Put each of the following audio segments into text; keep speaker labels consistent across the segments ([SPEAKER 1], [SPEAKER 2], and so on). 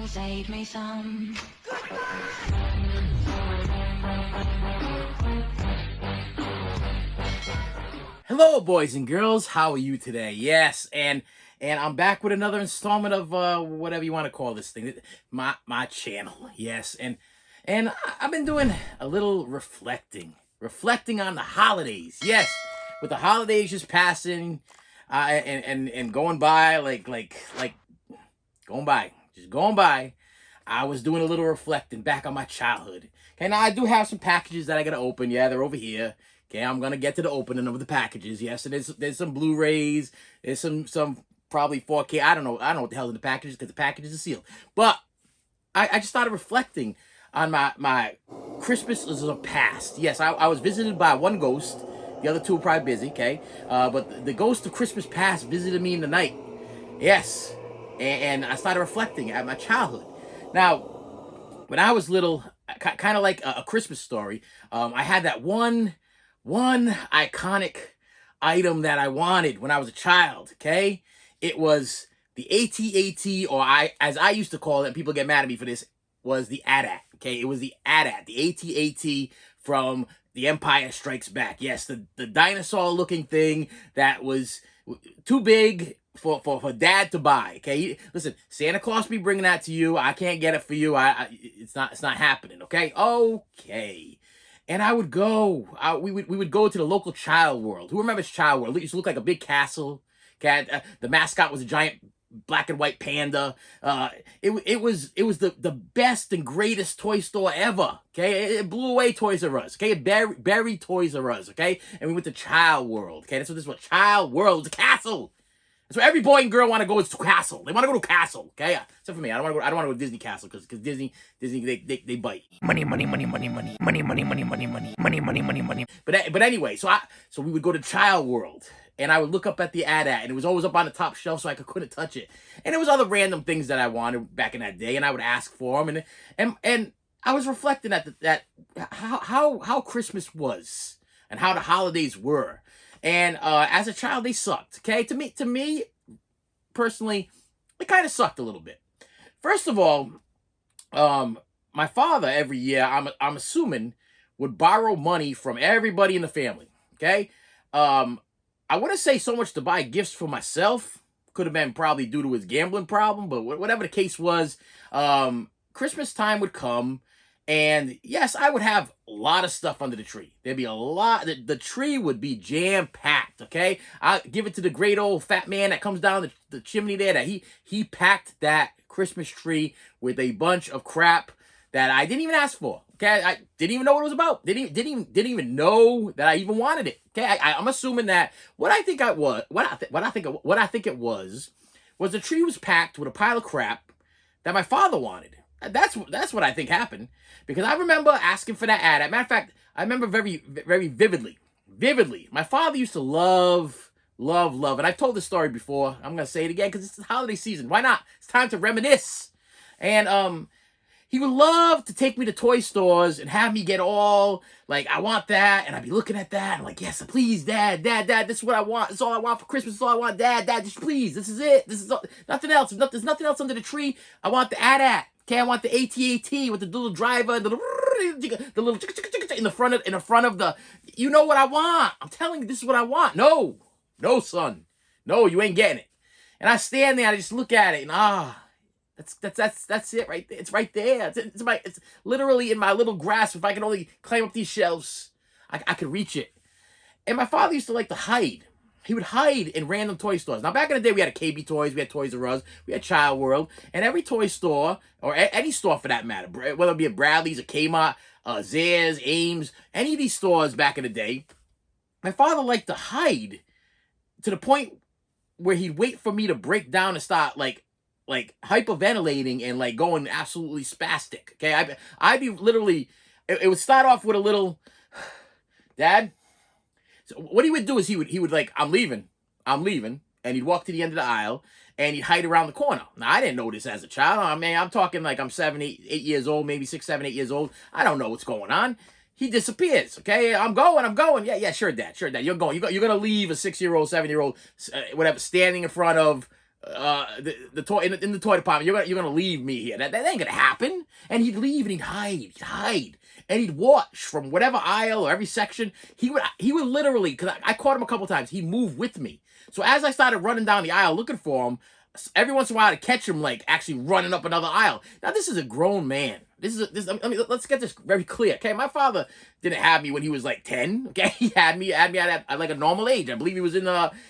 [SPEAKER 1] save me some.
[SPEAKER 2] Hello, boys and girls. How are you today? Yes, and I'm back with another installment of whatever you want to call this thing, my channel. Yes, and I've been doing a little reflecting on the holidays. Yes, with the holidays just passing, and going by like going by, just going by. I was doing a little reflecting back on my childhood. Okay, now I do have some packages that I gotta open. Yeah, they're over here. Okay, I'm gonna get to the opening of the packages. Yes, and there's some Blu-rays. There's some probably 4K. I don't know what the hell's in the packages because the packages are sealed. But I just started reflecting on my Christmases of the past. Yes, I was visited by one ghost. The other two were probably busy. Okay, but the ghost of Christmas past visited me in the night. Yes, and I started reflecting at my childhood. Now, when I was little, kind of like a Christmas story, I had that one iconic item that I wanted when I was a child. Okay, it was the AT-AT, or as I used to call it, and people get mad at me for this, was the AT-AT. Okay, it was the AT-AT, the AT-AT from The Empire Strikes Back. Yes, the dinosaur-looking thing that was too big for dad to buy. Okay, listen, Santa Claus be bringing that to you. I can't get it for you. It's not happening. Okay. And I would go. We would go to the local Child World. Who remembers Child World? It used to look like a big castle. Okay, the mascot was a giant black and white panda. It was the best and greatest toy store ever. Okay, it blew away Toys R Us. Okay, it buried Toys R Us. Okay, and we went to Child World. Okay, that's what this was. Child World. It's a castle. That's where every boy and girl want to go, is to castle. They want to go to castle, okay? Except for me, I don't want to go to Disney Castle because Disney they bite. Money. But anyway, so we would go to Child World, and I would look up at the AT-AT, and it was always up on the top shelf, so I couldn't touch it. And it was other random things that I wanted back in that day, and I would ask for them, and I was reflecting at how Christmas was and how the holidays were. And as a child, they sucked. Okay, to me personally, it kind of sucked a little bit. First of all, my father every year, I'm assuming, would borrow money from everybody in the family. Okay, I wouldn't say so much to buy gifts for myself. Could have been probably due to his gambling problem, but whatever the case was, Christmas time would come. And yes, I would have a lot of stuff under the tree. There'd be a lot. The tree would be jam-packed, okay? I'll give it to the great old fat man that comes down the chimney there, that he packed that Christmas tree with a bunch of crap that I didn't even ask for, okay? I didn't even know what it was about. Didn't even know that I even wanted it, okay? I'm assuming that what I think it was the tree was packed with a pile of crap that my father wanted. That's what I think happened, because I remember asking for that AT-AT. Matter of fact, I remember very, very vividly. My father used to love, and I've told this story before. I'm gonna say it again because it's the holiday season. Why not? It's time to reminisce. And he would love to take me to toy stores and have me get all like, I want that, and I'd be looking at that. And I'm like, yes, please, Dad, this is what I want. This is all I want for Christmas. This is all I want, Dad, just please. This is it. This is all, nothing else. There's nothing else under the tree. I want the AT-AT. Okay, I want the AT-AT with the little driver, the little in the front of the. You know what I want. I'm telling you, this is what I want. No, son, no, you ain't getting it. And I stand there, and I just look at it, and that's it right there. It's right there. It's literally in my little grasp. If I can only climb up these shelves, I could reach it. And my father used to like to hide. He would hide in random toy stores. Now, back in the day, we had KB Toys, we had Toys R Us, we had Child World, and every toy store, or any store for that matter, whether it be a Bradley's, a Kmart, Zayre's, Ames, any of these stores back in the day, my father liked to hide to the point where he'd wait for me to break down and start like hyperventilating and like going absolutely spastic. Okay, I'd be literally. It would start off with a little, Dad. So what he would do is he would like, I'm leaving, and he'd walk to the end of the aisle, and he'd hide around the corner. Now, I didn't know this as a child. I mean, I'm talking like I'm 7, 8 years old, maybe 6, 7, 8 years old. I don't know what's going on. He disappears, okay? I'm going. Yeah, sure, Dad. You're going. You're going to leave a 6-year-old, 7-year-old, whatever, standing in front of the toy in the toy department. You're gonna leave me here. That ain't gonna happen. And he'd leave and he'd hide, and he'd watch from whatever aisle or every section. He would literally, because I caught him a couple times. He'd move with me. So as I started running down the aisle looking for him, every once in a while to catch him like actually running up another aisle. Now this is a grown man. I mean, let's get this very clear. Okay, my father didn't have me when he was like 10. Okay, he had me at like a normal age. I believe he was in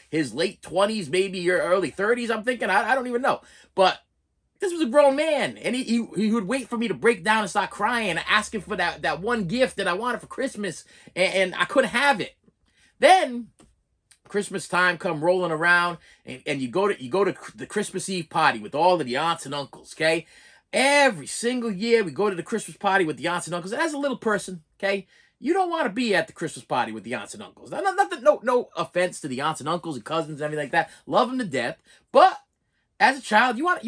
[SPEAKER 2] his late 20s, maybe or early 30s. I'm thinking. I don't even know. But this was a grown man, and he would wait for me to break down and start crying, asking for that one gift that I wanted for Christmas, and I couldn't have it. Then Christmas time come rolling around, and you go to the Christmas Eve party with all of the aunts and uncles. Okay, every single year we go to the Christmas party with the aunts and uncles. And as a little person, okay, you don't want to be at the Christmas party with the aunts and uncles. No offense to the aunts and uncles and cousins and everything like that. Love them to death, but as a child, you want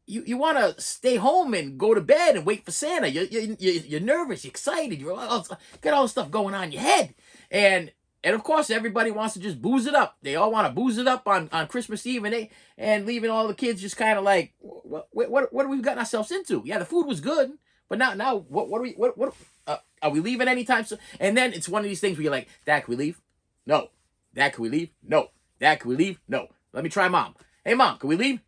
[SPEAKER 2] to stay home and go to bed and wait for Santa. You're nervous, you're excited, got all this stuff going on in your head, and of course everybody wants to just booze it up. They all want to booze it up on Christmas Eve, and leaving all the kids just kind of like, what have we gotten ourselves into? Yeah, the food was good, but now what are we leaving anytime soon? And then it's one of these things where you're like, Dad, can we leave? No. Dad, can we leave? No. Dad, can we leave? No. Let me try Mom. Hey, Mom, can we leave?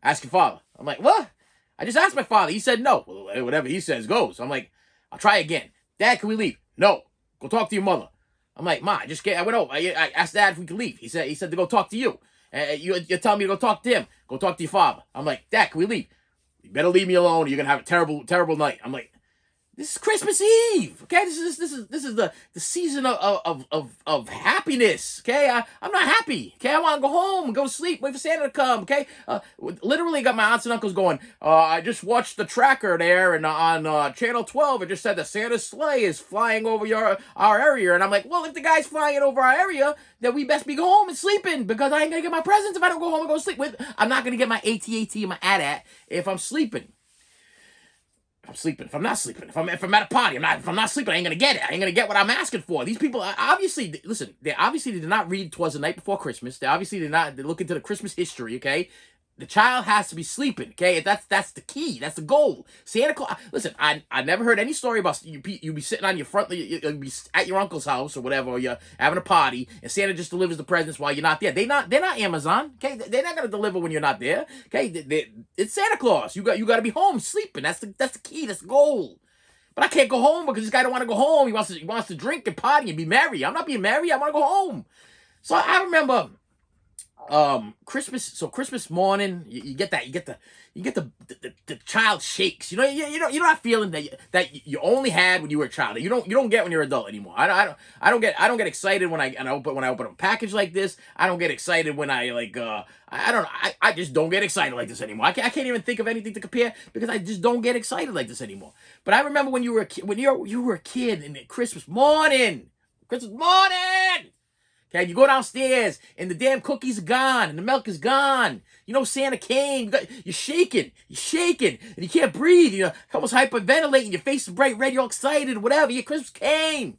[SPEAKER 2] Ask your father. I'm like, what? I just asked my father. He said no. Well, whatever he says goes. I'm like, I'll try again. Dad, can we leave? No. Go talk to your mother. I'm like, Ma, I went over. I asked Dad if we could leave. He said to go talk to you. You're telling me to go talk to him. Go talk to your father. I'm like, Dad, can we leave? You better leave me alone or you're going to have a terrible, terrible night. I'm like, this is Christmas Eve, okay? This is the season of happiness, okay? I'm not happy, okay? I want to go home and go to sleep, wait for Santa to come, okay? Literally got my aunts and uncles going. I just watched the tracker there, and on channel 12, it just said the Santa's sleigh is flying over our area, and I'm like, well, if the guy's flying over our area, then we best be go home and sleeping because I ain't gonna get my presents if I don't go home and go to sleep. I'm not gonna get my AT-AT and my AT-AT if I'm sleeping. I'm sleeping. If I'm not sleeping, if I'm at a party, if I'm not sleeping, I ain't gonna get it. I ain't gonna get what I'm asking for. These people obviously listen. They obviously did not read "Twas the Night Before Christmas." They obviously did not. They look into the Christmas history. Okay, the child has to be sleeping. Okay, that's the key. That's the goal. Santa Claus. Listen, I never heard any story about you be sitting on your front. You be at your uncle's house or whatever. Or you're having a party and Santa just delivers the presents while you're not there. They're not Amazon. Okay, they're not gonna deliver when you're not there. Okay, it's Santa Claus. You got to be home sleeping. That's the key. That's the goal. But I can't go home because this guy don't want to go home. He wants to drink and party and be merry. I'm not being merry. I want to go home. So I remember Christmas morning, you get the child shakes. You know that feeling that you only had when you were a child. You don't get when you're an adult anymore. I don't get excited when I open a package like this. I don't get excited when I just don't get excited like this anymore. I can't even think of anything to compare because I just don't get excited like this anymore. But I remember when you were a kid and Christmas morning. Okay, you go downstairs and the damn cookies are gone and the milk is gone. You know Santa came. You're shaking, and you can't breathe. You're almost hyperventilating. Your face is bright red. You're all excited, whatever. Your Christmas came,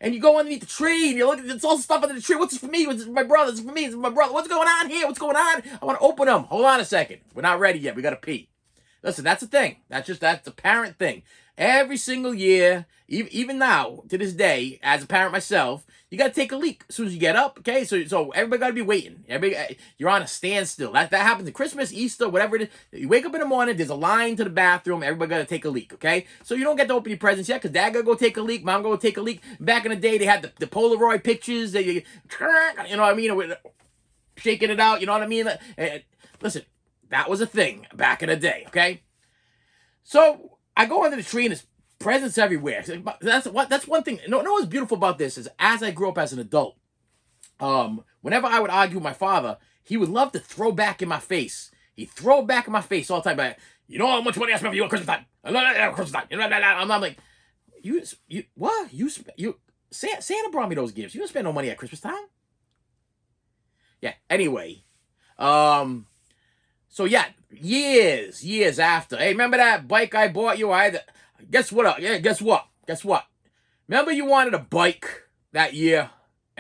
[SPEAKER 2] and you go underneath the tree and you look at it's all the stuff under the tree. What's this for me? What's this for my brother? This is for me. This is for my brother. What's going on here? What's going on? I want to open them. Hold on a second. We're not ready yet. We gotta pee. Listen, that's a thing. That's a parent thing. Every single year, even now, to this day, as a parent myself, you got to take a leak as soon as you get up, okay? So everybody got to be waiting. You're on a standstill. That happens at Christmas, Easter, whatever it is. You wake up in the morning, there's a line to the bathroom, everybody got to take a leak, okay? So you don't get to open your presents yet because Dad got to go take a leak, Mom got to take a leak. Back in the day, they had the Polaroid pictures that you know what I mean? Shaking it out, you know what I mean? Listen, that was a thing back in the day, okay? So I go under the tree and there's presents everywhere. That's one thing. No, what's beautiful about this is as I grew up as an adult, whenever I would argue with my father, he would love to throw back in my face. He'd throw back in my face all the time. But you know how much money I spent for you at Christmas time? Christmas time. I'm like, Santa brought me those gifts. You didn't spend no money at Christmas time. Yeah. Anyway, so yeah, years after. Hey, remember that bike I bought you? Guess what? Guess what? Remember you wanted a bike that year,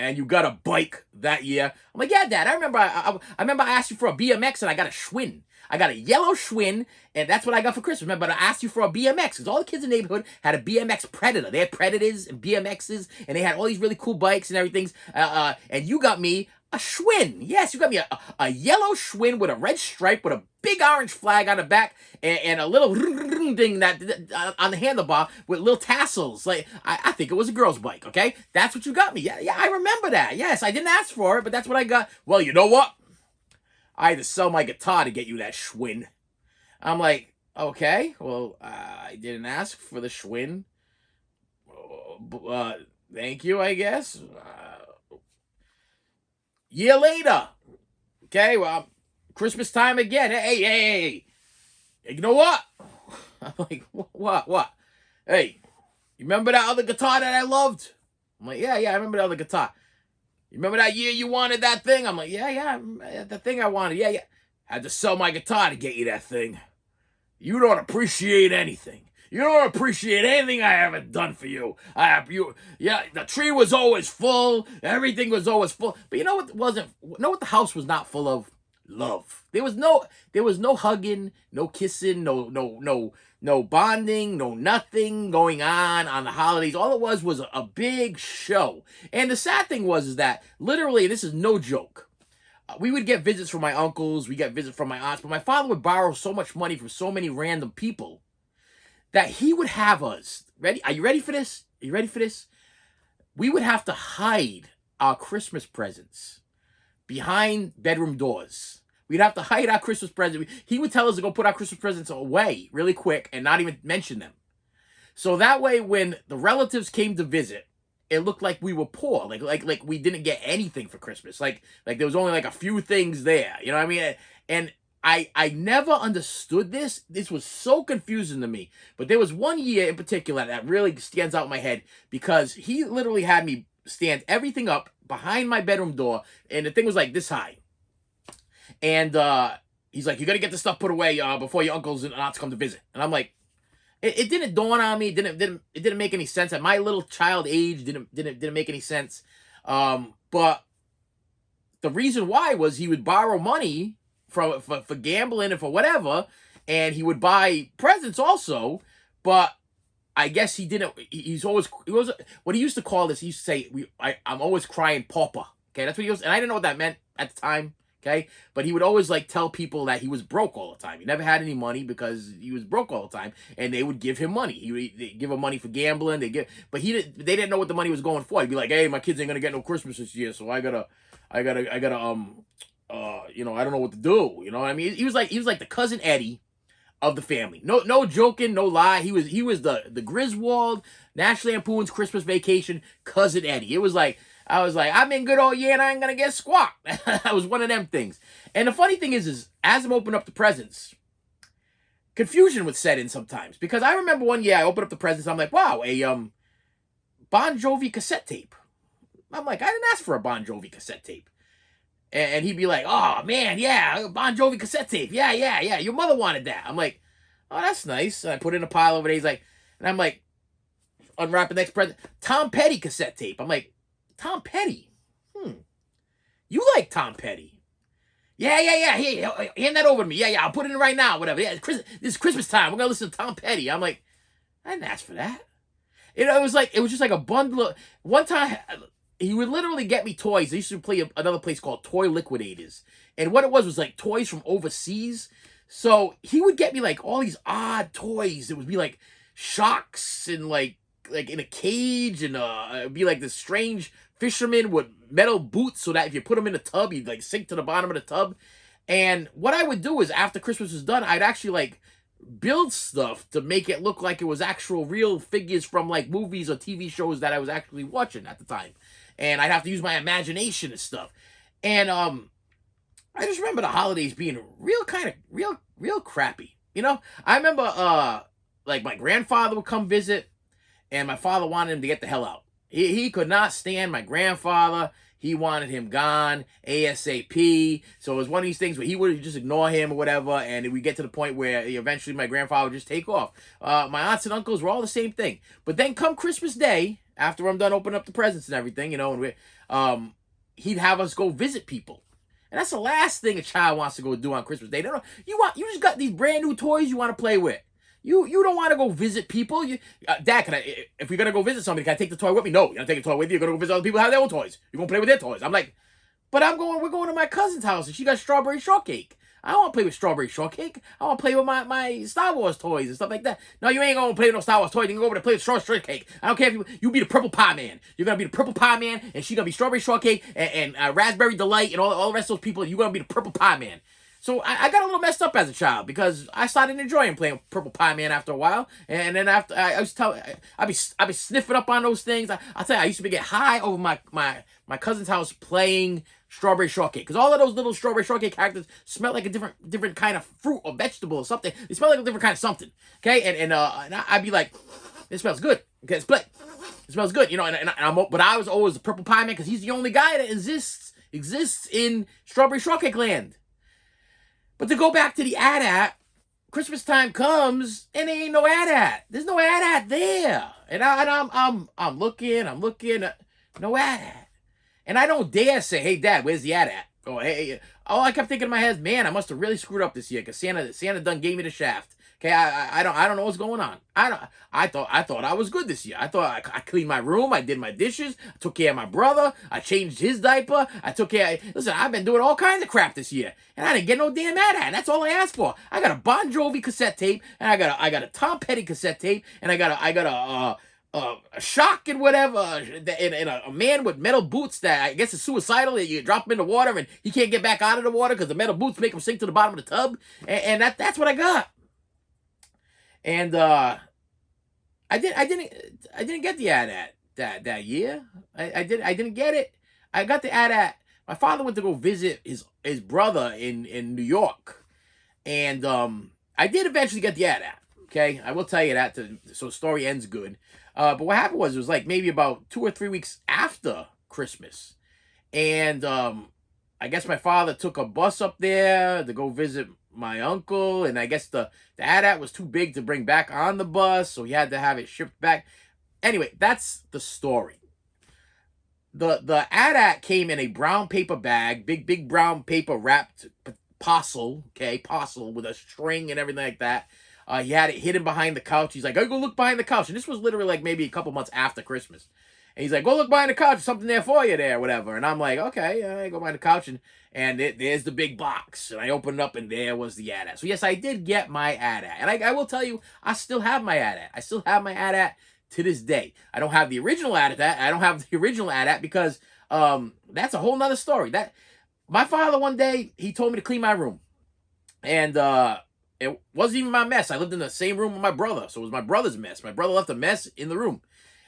[SPEAKER 2] and you got a bike that year. I'm like, yeah, Dad. I remember. I remember I asked you for a BMX, and I got a Schwinn. I got a yellow Schwinn, and that's what I got for Christmas. Remember, I asked you for a BMX because all the kids in the neighborhood had a BMX Predator. They had Predators and BMXs, and they had all these really cool bikes and everything. And you got me a Schwinn. Yes, you got me a yellow Schwinn with a red stripe with a big orange flag on the back and a little thing that on the handlebar with little tassels. Like I think it was a girl's bike. Okay, that's what you got me. Yeah, I remember that. Yes, I didn't ask for it, but that's what I got. Well, you know what? I had to sell my guitar to get you that Schwinn. I'm like, okay, well, I didn't ask for the Schwinn. Thank you, I guess. Year later. Okay, well, Christmas time again. Hey. You know what? I'm like, what? Hey, you remember that other guitar that I loved? I'm like, yeah, I remember the other guitar. You remember that year you wanted that thing? I'm like, yeah, the thing I wanted. Yeah. Had to sell my guitar to get you that thing. You don't appreciate anything. You don't appreciate anything I haven't done for you. The tree was always full. Everything was always full. But you know what wasn't? You know what the house was not full of? Love. There was no hugging, no kissing, no bonding, no nothing going on the holidays. All it was a big show. And the sad thing was that literally, this is no joke. We would get visits from my uncles, we get visits from my aunts, but my father would borrow so much money from so many random people that he would have us. Ready? Are you ready for this? Are you ready for this? We would have to hide our Christmas presents behind bedroom doors. We'd have to hide our Christmas presents. He would tell us to go put our Christmas presents away really quick and not even mention them. So that way, when the relatives came to visit, it looked like we were poor, like we didn't get anything for Christmas, like there was only like a few things there, you know what I mean? And I never understood this. This was so confusing to me. But there was one year in particular that really stands out in my head because he literally had me stand everything up behind my bedroom door, and the thing was like this high. And he's like, "You got to get the stuff put away before your uncles and aunts come to visit." And I'm like, it didn't dawn on me. It didn't make any sense at my little child age. Didn't make any sense. But the reason why was he would borrow money for gambling and for whatever, and he would buy presents also. But I guess he didn't. He was what he used to call this. He used to say, "I'm always crying, pauper." Okay, that's what he was, and I didn't know what that meant at the time. Okay, but he would always like tell people that he was broke all the time. He never had any money because he was broke all the time, and they would give him money. They'd give him money for gambling. They didn't know what the money was going for. He'd be like, "Hey, my kids ain't gonna get no Christmas this year, so I gotta I don't know what to do." You know what I mean? He was like the cousin Eddie of the family. No joking, no lie. He was the Griswold, National Lampoon's Christmas Vacation cousin Eddie. It was like. I was like, I'm in good all year and I ain't gonna get squat. That was one of them things. And the funny thing is as I'm opening up the presents, confusion would set in sometimes. Because I remember one year I opened up the presents, I'm like, wow, a Bon Jovi cassette tape. I'm like, I didn't ask for a Bon Jovi cassette tape. And he'd be like, oh man, yeah, Bon Jovi cassette tape. Yeah, your mother wanted that. I'm like, oh, that's nice. And I put it in a pile over there. He's like, and I'm like, unwrap the next present. Tom Petty cassette tape. I'm like, Tom Petty. You like Tom Petty. Yeah. Here, hand that over to me. Yeah, I'll put it in right now, whatever. Yeah, this is Christmas time. We're going to listen to Tom Petty. I'm like, I didn't ask for that. It was just like a bundle of... One time, he would literally get me toys. I used to play another place called Toy Liquidators. And what it was like toys from overseas. So he would get me like all these odd toys. It would be like sharks and like in a cage, and it'd be like this strange fisherman with metal boots so that if you put him in the tub, he'd like sink to the bottom of the tub. And what I would do is after Christmas was done, I'd actually like build stuff to make it look like it was actual real figures from like movies or TV shows that I was actually watching at the time. And I'd have to use my imagination and stuff. And I just remember the holidays being real crappy. You know, I remember like my grandfather would come visit, and my father wanted him to get the hell out. He could not stand my grandfather. he wanted him gone ASAP. So it was one of these things where he would just ignore him or whatever, and we get to the point where eventually my grandfather would just take off. My aunts and uncles were all the same thing. But then come Christmas Day, after I'm done opening up the presents and everything, and he'd have us go visit people. And that's the last thing a child wants to go do on Christmas Day. You just got these brand new toys you want to play with. You don't want to go visit people. Dad, if we're gonna go visit somebody, can I take the toy with me? No, you're not taking the toy with you. You're gonna go visit other people who have their own toys. You're gonna play with their toys. I'm like, but we're going to my cousin's house and she got strawberry shortcake. I don't want to play with strawberry shortcake. I want to play with my Star Wars toys and stuff like that. No, you ain't going to play with no Star Wars toys. You can go over to play with strawberry shortcake. I don't care if you be the purple pie man. You're going to be the purple pie man, and she's going to be strawberry shortcake and raspberry delight and all the rest of those people. You're going to be the purple pie man. So I got a little messed up as a child because I started enjoying playing with Purple Pie Man after a while, and then after I was I'd be sniffing up on those things. I'll tell you, I used to get high over my cousin's house playing strawberry shortcake because all of those little strawberry shortcake characters smell like a different kind of fruit or vegetable or something. They smell like a different kind of something. Okay, and I'd be like, it smells good. Okay, it smells good. But I was always the Purple Pie Man because he's the only guy that exists in strawberry shortcake land. But to go back to the AT-AT, Christmas time comes and there ain't no AT-AT. There's no AT-AT there, and I'm looking, no AT-AT, and I don't dare say, "Hey, Dad, where's the AT-AT?" Oh, hey, all I kept thinking in my head, man, I must have really screwed up this year because Santa done gave me the shaft. Okay, I don't know what's going on. I thought I was good this year. I thought I cleaned my room, I did my dishes, I took care of my brother, I changed his diaper, I took care. Listen, I've been doing all kinds of crap this year, and I didn't get no damn AT-AT. And that's all I asked for. I got a Bon Jovi cassette tape, and I got a Tom Petty cassette tape, and I got a shock and whatever, and a man with metal boots that I guess is suicidal. You drop him in the water and he can't get back out of the water because the metal boots make him sink to the bottom of the tub, and that's what I got. And I didn't get the AT-AT that year. I didn't get it. I got the AT-AT. My father went to go visit his brother in New York, and I did eventually get the AT-AT. Okay, I will tell you that. So the story ends good. But what happened was it was like maybe about 2 or 3 weeks after Christmas, and I guess my father took a bus up there to go visit my uncle, and I guess the AT-AT was too big to bring back on the bus, so he had to have it shipped back. Anyway, that's the story. The AT-AT came in a brown paper bag, big brown paper wrapped parcel, okay, parcel with a string and everything like that. He had it hidden behind the couch. He's like, "Go look behind the couch," and this was literally like maybe a couple months after Christmas. And he's like, "Go look behind the couch. There's something there for you there, whatever." And I'm like, "Okay." I go behind the couch, and there's the big box. And I opened it up, and there was the AT-AT. So yes, I did get my AT-AT. And I will tell you, I still have my AT-AT. I still have my AT-AT to this day. I don't have the original AT-AT. I don't have the original AT-AT because that's a whole nother story. That my father one day, he told me to clean my room. And it wasn't even my mess. I lived in the same room with my brother, so it was my brother's mess. My brother left a mess in the room.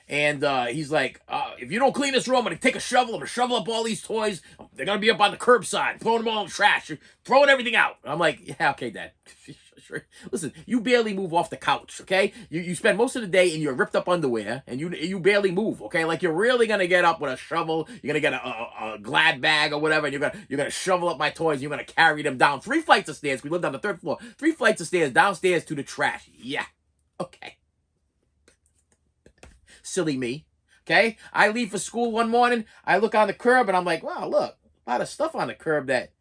[SPEAKER 2] And he's like, "If you don't clean this room, I'm going to take a shovel. I'm going to shovel up all these toys. They're going to be up on the curbside, throwing them all in the trash, throwing everything out." I'm like, "Yeah, okay, Dad." Sure. Listen, you barely move off the couch, okay? You spend most of the day in your ripped up underwear, and you barely move, okay? Like you're really gonna get up with a shovel. You're gonna get a Glad bag or whatever, and you're gonna shovel up my toys. And you're gonna carry them down 3 flights of stairs. We lived on the 3rd floor. 3 flights of stairs downstairs to the trash. Yeah, okay. Silly me, okay? I leave for school one morning. I look on the curb, and I'm like, "Wow, look, a lot of stuff on the curb that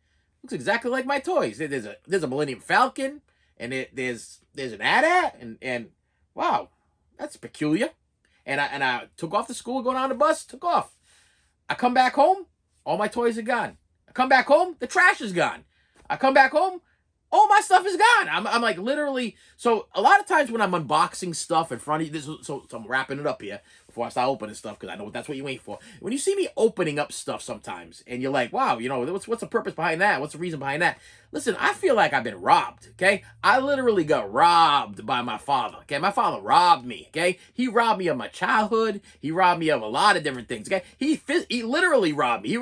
[SPEAKER 2] looks exactly like my toys. There's a Millennium Falcon." And there's an AT-AT, and wow, that's peculiar. And I took off to school, going on the bus, took off. I come back home, all my toys are gone. I come back home, the trash is gone. I come back home, all my stuff is gone. I'm like literally. So a lot of times when I'm unboxing stuff in front of you, so I'm wrapping it up here before I start opening stuff because I know that's what you wait for. When you see me opening up stuff sometimes, and you're like, "Wow, what's the purpose behind that? What's the reason behind that?" Listen, I feel like I've been robbed, okay? I literally got robbed by my father, okay? My father robbed me, okay? He robbed me of my childhood. He robbed me of a lot of different things, okay? He literally robbed me.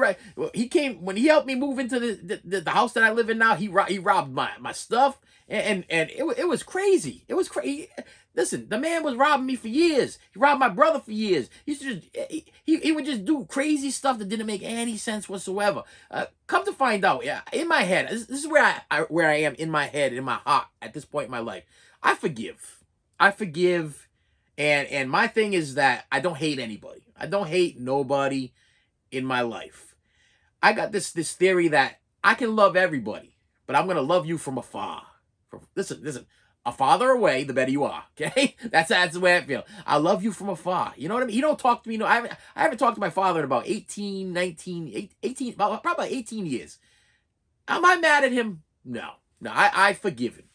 [SPEAKER 2] He came, when he helped me move into the house that I live in now, he robbed my stuff, and it was crazy. It was crazy. Listen, the man was robbing me for years. He robbed my brother for years. He used to just, he would just do crazy stuff that didn't make any sense whatsoever. Come to find out, yeah, in my head, this is where I am in my head, in my heart at this point in my life. I forgive. I forgive, and my thing is that I don't hate anybody. I don't hate nobody in my life. I got this theory that I can love everybody, but I'm gonna love you from afar. Listen. A farther away, the better you are. Okay, that's the way I feel. I love you from afar. You know what I mean? You don't talk to me. No, I haven't talked to my father in about 18, 19, 18, probably 18 years. Am I mad at him? No. I forgive him.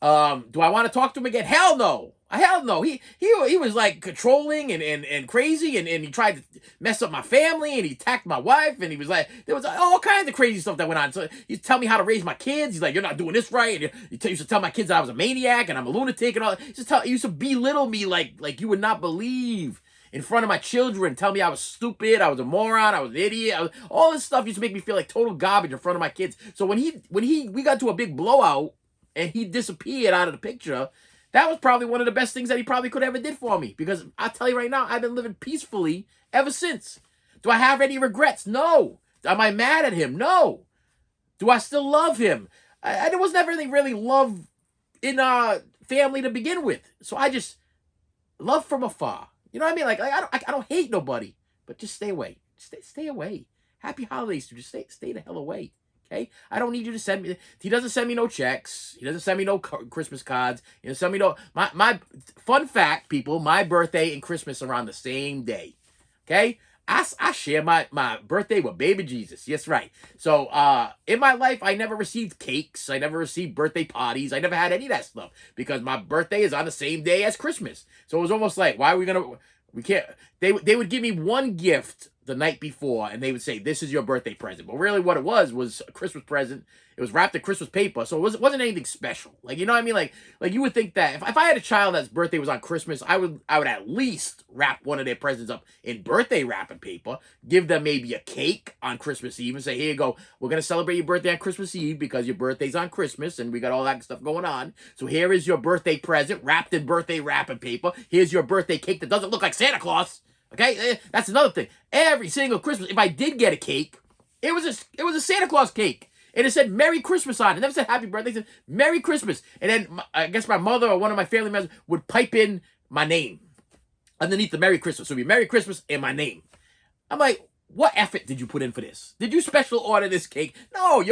[SPEAKER 2] Do I want to talk to him again? Hell no. Hell no. He was like controlling and crazy, and he tried to mess up my family, and he attacked my wife, and he was like, there was all kinds of crazy stuff that went on. So he tell me how to raise my kids. He's like, you're not doing this right. And he used to tell my kids that I was a maniac and I'm a lunatic and all. He used to belittle me like you would not believe in front of my children, tell me I was stupid, I was a moron, I was an idiot. All this stuff used to make me feel like total garbage in front of my kids. So when we got to a big blowout and he disappeared out of the picture, that was probably one of the best things that he probably could ever did for me. Because I'll tell you right now, I've been living peacefully ever since. Do I have any regrets? No. Am I mad at him? No. Do I still love him? There was never really love in our family to begin with. So I just love from afar. You know what I mean? Like I don't hate nobody, but just stay away. Stay away. Happy holidays to just stay the hell away. Okay? I don't need you to send me. He doesn't send me no checks. He doesn't send me no Christmas cards. He doesn't send me no. My fun fact, people. My birthday and Christmas are on the same day. Okay? I share my birthday with baby Jesus. Yes, right. So in my life, I never received cakes. I never received birthday parties. I never had any of that stuff because my birthday is on the same day as Christmas. So it was almost like, why are we gonna? We can't. They would give me one gift the night before, and they would say, "This is your birthday present." But really, what it was a Christmas present. It was wrapped in Christmas paper, so it wasn't anything special. Like, you know what I mean? Like you would think that if I had a child that's birthday was on Christmas, I would at least wrap one of their presents up in birthday wrapping paper, give them maybe a cake on Christmas Eve, and say, "Here you go. We're gonna celebrate your birthday on Christmas Eve because your birthday's on Christmas, and we got all that stuff going on. So here is your birthday present wrapped in birthday wrapping paper. Here's your birthday cake that doesn't look like Santa Claus." Okay, that's another thing. Every single Christmas, if I did get a cake, it was a Santa Claus cake. And it said Merry Christmas on it. It never said Happy Birthday. It said Merry Christmas. And then I guess my mother or one of my family members would pipe in my name underneath the Merry Christmas. So it'd be Merry Christmas and my name. I'm like, what effort did you put in for this? Did you special order this cake? No,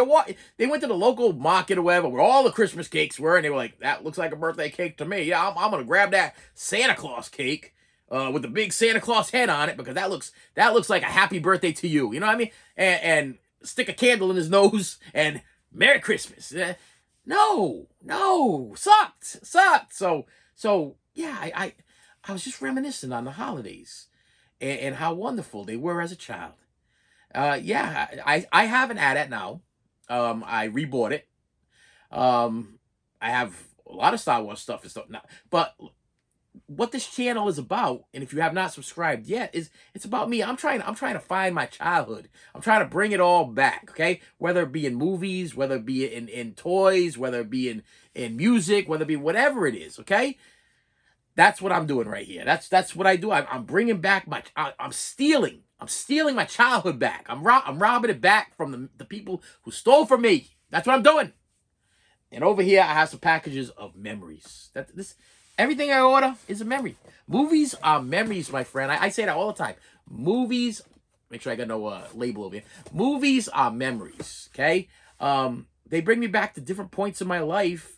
[SPEAKER 2] they went to the local market or whatever where all the Christmas cakes were, and they were like, that looks like a birthday cake to me. Yeah, I'm going to grab that Santa Claus cake with the big Santa Claus head on it because that looks like a happy birthday to you. You know what I mean? And stick a candle in his nose and Merry Christmas. No, sucked. So yeah, I was just reminiscing on the holidays and how wonderful they were as a child. Yeah, I have an AT-AT now. I rebought it. I have a lot of Star Wars stuff and stuff now, but what this channel is about, and if you have not subscribed yet, is it's about me. I'm trying to find my childhood. I'm trying to bring it all back, okay? Whether it be in movies, whether it be in toys, whether it be in music, whether it be whatever it is, okay? That's what I'm doing right here. That's what I do. I'm bringing back I'm stealing my childhood back. I'm robbing it back from the people who stole from me. That's what I'm doing. And over here, I have some packages of memories. Everything I order is a memory. Movies are memories, my friend. I say that all the time. Movies, make sure I got no label over here. Movies are memories, okay? They bring me back to different points in my life.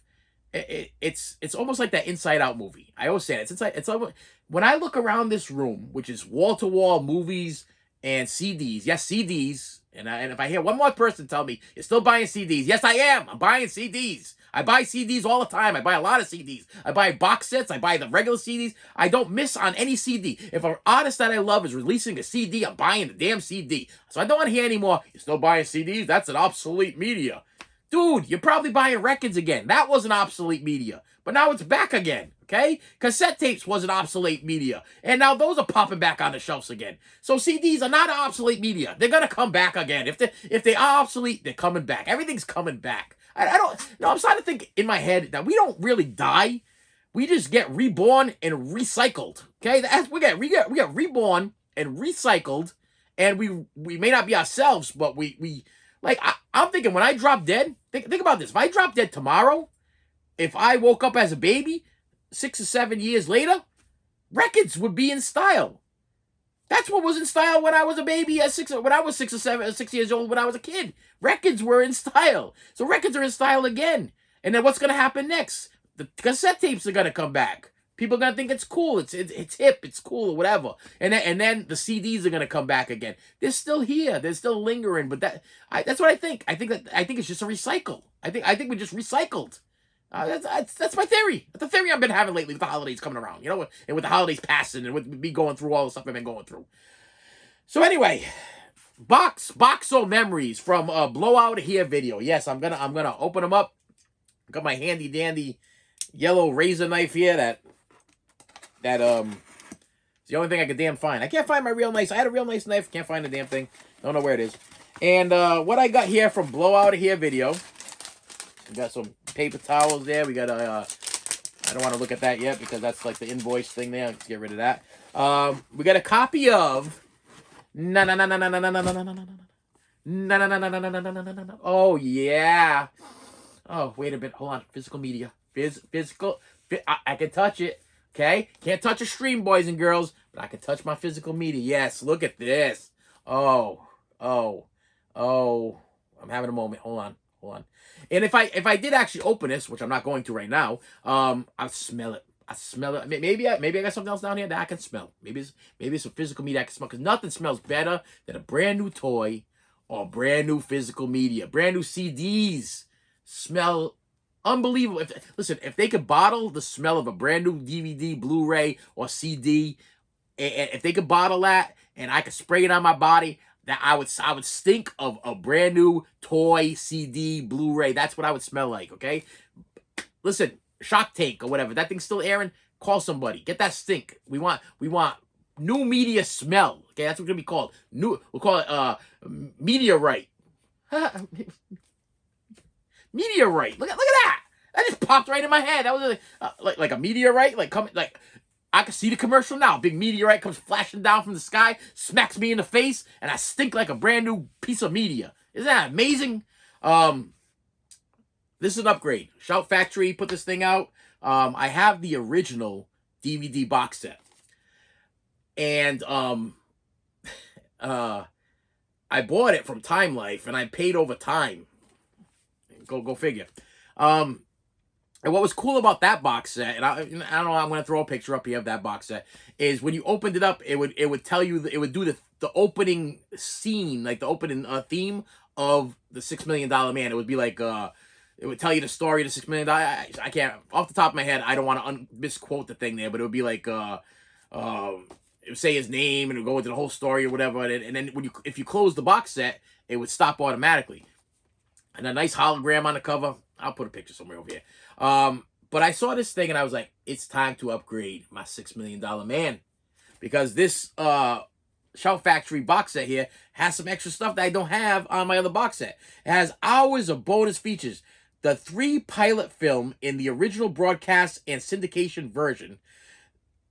[SPEAKER 2] It's almost like that Inside Out movie. I always say it. It's like when I look around this room, which is wall-to-wall movies and CDs. Yes, CDs. And if I hear one more person tell me, you're still buying CDs. Yes, I am. I'm buying CDs. I buy CDs all the time. I buy a lot of CDs. I buy box sets. I buy the regular CDs. I don't miss on any CD. If an artist that I love is releasing a CD, I'm buying the damn CD. So I don't want to hear anymore, you're still buying CDs? That's an obsolete media. Dude, you're probably buying records again. That was an obsolete media. But now it's back again, okay? Cassette tapes was an obsolete media. And now those are popping back on the shelves again. So CDs are not obsolete media. They're going to come back again. If they are obsolete, they're coming back. Everything's coming back. I don't. No, I'm starting to think in my head that we don't really die. We just get reborn and recycled. Okay, we get reborn and recycled, and we may not be ourselves, but we like I'm thinking when I drop dead. Think about this. If I drop dead tomorrow, if I woke up as a baby, 6 or 7 years later, records would be in style. That's what was in style when I was a baby at when I was 6 or 7 or 6 years old when I was a kid. Records were in style. So records are in style again. And then what's gonna happen next? The cassette tapes are gonna come back. People are gonna think it's cool, it's hip, it's cool, or whatever. And then the CDs are gonna come back again. They're still here, they're still lingering, but that's what I think. I think it's just a recycle. I think we just recycled. That's my theory. That's the theory I've been having lately with the holidays coming around, and with the holidays passing, and with me going through all the stuff I've been going through. So anyway, boxo memories from Blowout Here video. Yes, I'm gonna open them up. Got my handy dandy yellow razor knife here. That it's the only thing I could damn find. I can't find my real nice. I had a real nice knife. Can't find the damn thing. Don't know where it is. And what I got here from Blowout Here video. We got some paper towels there. We got I don't want to look at that yet because that's like the invoice thing there. Let's get rid of that. We got a copy of Oh yeah. Oh, wait a bit. Hold on. Physical media. I can touch it. Okay? Can't touch a stream, boys and girls, but I can touch my physical media. Yes, look at this. Oh. I'm having a moment. Hold on. And if I did actually open this, which I'm not going to right now, I'll smell it. I smell it. Maybe I got something else down here that I can smell. Maybe it's some physical media I can smell, because nothing smells better than a brand new toy or brand new physical media. Brand new CDs smell unbelievable. If they could bottle the smell of a brand new DVD, Blu-ray, or CD, and if they could bottle that and I could spray it on my body, that I would stink of a brand new toy, CD, Blu-ray. That's what I would smell like, okay? Listen, Shock Tank or whatever. That thing's still airing. Call somebody. Get that stink. We want new media smell. Okay, that's what it's gonna be called. We'll call it meteorite. Meteorite. Look at that. That just popped right in my head. That was like a meteorite. I can see the commercial now. Big meteorite comes flashing down from the sky, smacks me in the face, and I stink like a brand new piece of media. Isn't that amazing? This is an upgrade. Shout Factory put this thing out. I have the original DVD box set. And I bought it from Time Life, and I paid over time. Go figure. And what was cool about that box set, and I don't know, I'm going to throw a picture up here of that box set, is when you opened it up, it would tell you, it would do the opening scene, like the opening theme of the $6 Million Man. It would be like, it would tell you the story of the $6 Million. I can't, off the top of my head, I don't want to misquote the thing there, but it would be like, it would say his name, and it would go into the whole story or whatever, and then if you close the box set, it would stop automatically. And a nice hologram on the cover. I'll put a picture somewhere over here. But I saw this thing and I was like, it's time to upgrade my $6 Million Man. Because this Shout Factory box set here has some extra stuff that I don't have on my other box set. It has hours of bonus features. The 3 pilot film in the original broadcast and syndication version.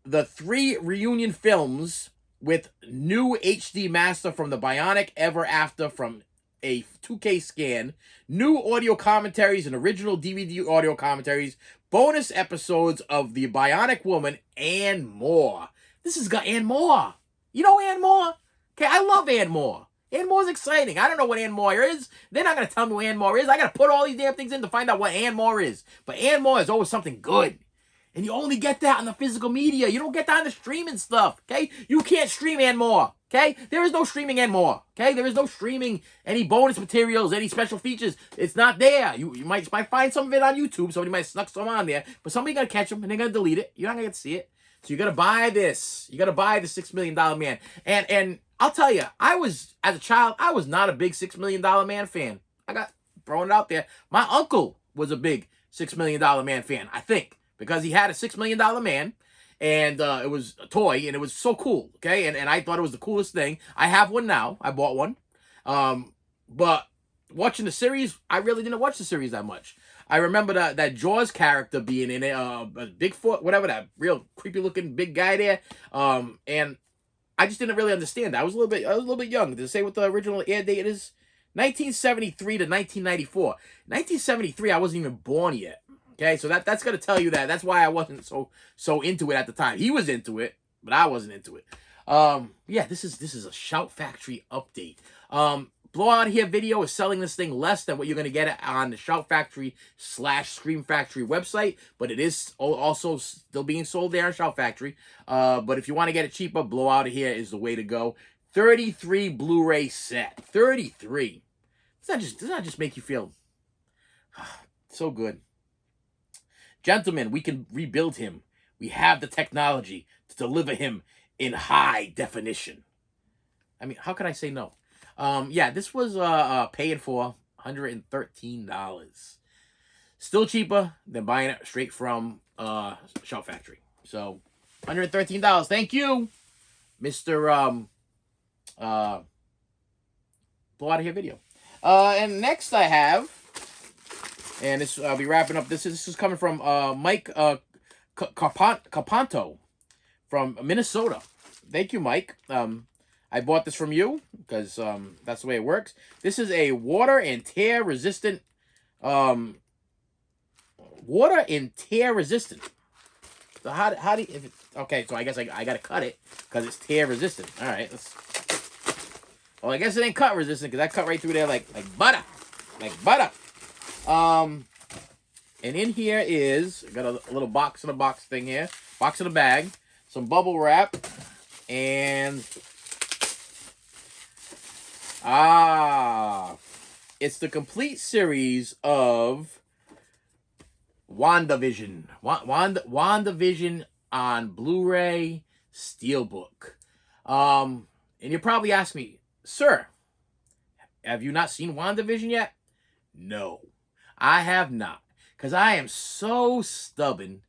[SPEAKER 2] The 3 reunion films with new HD master from the Bionic Ever After from a 2K scan, new audio commentaries and original DVD audio commentaries, bonus episodes of The Bionic Woman, and more. This has got Ann Moore. You know Ann Moore? Okay, I love Ann Moore. Ann Moore's exciting. I don't know what Ann Moore is. They're not going to tell me what Ann Moore is. I got to put all these damn things in to find out what Ann Moore is. But Ann Moore is always something good. And you only get that on the physical media. You don't get that on the streaming stuff, okay? You can't stream Ann Moore, okay? There is no streaming Ann Moore, okay? There is no streaming any bonus materials, any special features. It's not there. You might find some of it on YouTube. Somebody might snuck some on there. But somebody got to catch them, and they're going to delete it. You're not going to get to see it. So you got to buy this. You got to buy the $6 Million Man. And I'll tell you, as a child, I was not a big $6 Million Man fan. I got throwing it out there. My uncle was a big $6 Million Man fan, I think. Because he had a $6 Million Man, and it was a toy, and it was so cool, okay? And I thought it was the coolest thing. I have one now. I bought one. But watching the series, I really didn't watch the series that much. I remember that Jaws character being in it, Bigfoot, whatever, that real creepy looking big guy there. And I just didn't really understand that. I was a little bit young. To say what the original air date is, 1973 to 1994. 1973, I wasn't even born yet. Okay, so that's gonna tell you that. That's why I wasn't so into it at the time. He was into it, but I wasn't into it. Yeah, this is a Shout Factory update. Blowout Here Video is selling this thing less than what you're gonna get on the Shout Factory / Scream Factory website, but it is also still being sold there on Shout Factory. But if you want to get it cheaper, Blowout Here is the way to go. 33 Blu-ray set. 33. Does that just make you feel so good? Gentlemen, we can rebuild him. We have the technology to deliver him in high definition. I mean, how can I say no? Yeah, this was paying for $113. Still cheaper than buying it straight from Shout Factory. So, $113. Thank you, Mr. Blow Out of Here Video. And next I have, and this I'll be wrapping up. This is coming from Mike Caponto from Minnesota. Thank you, Mike. I bought this from you because that's the way it works. This is a water and tear resistant. So how do you, okay, so I guess I gotta cut it because it's tear resistant. All right, well, I guess it ain't cut resistant because I cut right through there like butter. And in here is, got a little box in a box thing here. Box in a bag. Some bubble wrap. And it's the complete series of WandaVision. WandaVision on Blu-ray Steelbook. And you probably ask me, sir, have you not seen WandaVision yet? No, I have not. Because I am so stubborn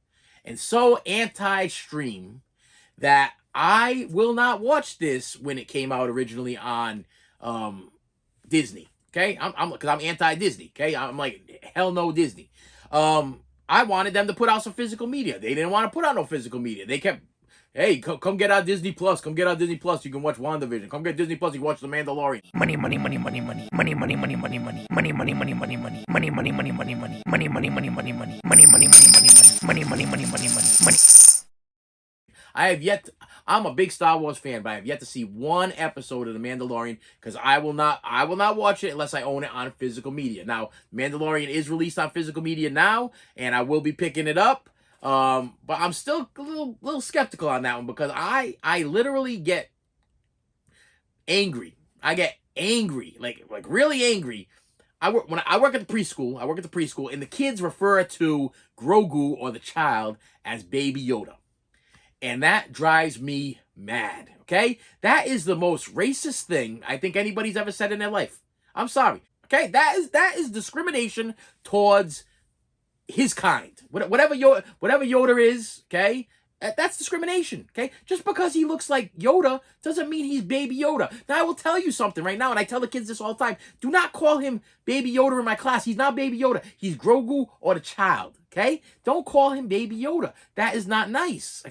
[SPEAKER 2] and so anti-stream that I will not watch this when it came out originally on Disney. Okay, because I'm anti-Disney. Okay, I'm like, hell no Disney. I wanted them to put out some physical media. They didn't want to put out no physical media. They kept, hey, come get our Disney Plus. Come get our Disney Plus. You can watch WandaVision. Come get Disney Plus. You can watch The Mandalorian. Money. I'm a big Star Wars fan, but I have yet to see one episode of The Mandalorian because I will not watch it unless I own it on physical media. Now, Mandalorian is released on physical media now, and I will be picking it up. But I'm still a little skeptical on that one because I literally get angry. I get angry, like really angry. I work at the preschool, and the kids refer to Grogu or the child as Baby Yoda. And that drives me mad, okay? That is the most racist thing I think anybody's ever said in their life. I'm sorry, okay? That is discrimination towards his kind. Whatever Yoda is, okay? That's discrimination, okay? Just because he looks like Yoda doesn't mean he's Baby Yoda. Now, I will tell you something right now, and I tell the kids this all the time. Do not call him Baby Yoda in my class. He's not Baby Yoda. He's Grogu or the child, okay? Don't call him Baby Yoda. That is not nice.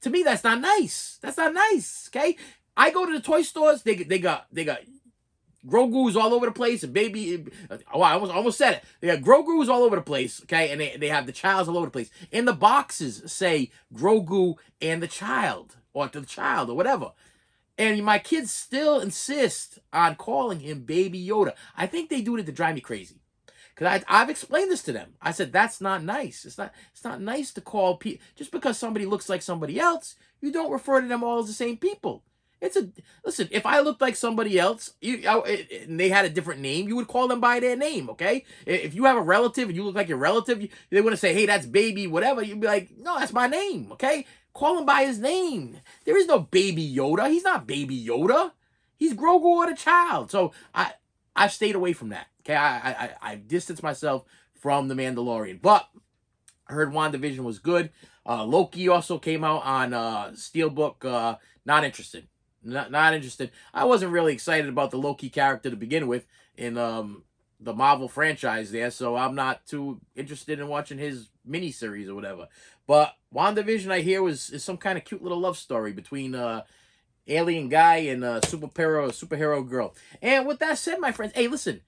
[SPEAKER 2] To me, that's not nice. That's not nice, okay? I go to the toy stores. They got Grogu's all over the place, and baby, I almost said it. They got Grogu's all over the place, okay, and they have the childs all over the place. And the boxes say Grogu and the child, or to the child, or whatever. And my kids still insist on calling him Baby Yoda. I think they do it to drive me crazy. Because I've explained this to them. I said, that's not nice. It's not nice to call people, just because somebody looks like somebody else, you don't refer to them all as the same people. Listen, if I looked like somebody else, and they had a different name, you would call them by their name, okay? If you have a relative and you look like your relative, they want to say, hey, that's Baby whatever. You'd be like, no, that's my name, okay? Call him by his name. There is no Baby Yoda. He's not Baby Yoda. He's Grogu or the child. So I've stayed away from that, okay? I've distanced myself from The Mandalorian. But I heard WandaVision was good. Loki also came out on Steelbook. Not interested. Not interested. I wasn't really excited about the Loki character to begin with. And the Marvel franchise there, so I'm not too interested in watching his miniseries or whatever. But WandaVision, I hear, is some kind of cute little love story between alien guy and superhero girl. And with that said, my friends, hey, listen,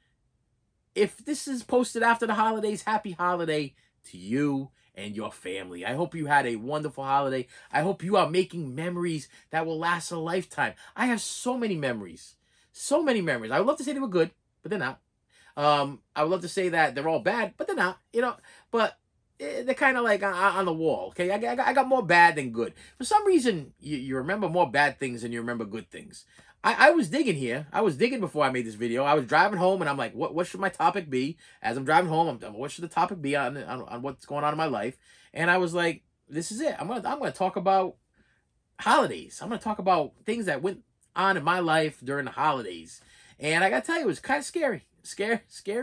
[SPEAKER 2] if this is posted after the holidays, happy holiday to you and your family. I hope you had a wonderful holiday. I hope you are making memories that will last a lifetime. I have so many memories. So many memories. I would love to say they were good, but they're not. I would love to say that they're all bad, but they're not. But they're kind of like on the wall. Okay, I got more bad than good. For some reason, you remember more bad things than you remember good things. I was digging here. I was digging before I made this video. I was driving home, and I'm like, what should my topic be? As I'm driving home, what should the topic be on what's going on in my life? And I was like, this is it. I'm gonna talk about holidays. I'm gonna talk about things that went on in my life during the holidays. And I gotta tell you, it was kind of scary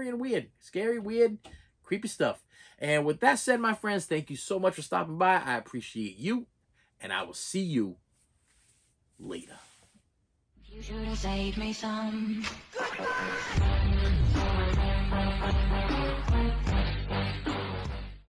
[SPEAKER 2] and weird. Scary, weird, creepy stuff. And with that said, my friends, thank you so much for stopping by. I appreciate you, and I will see you later. You should have saved me some.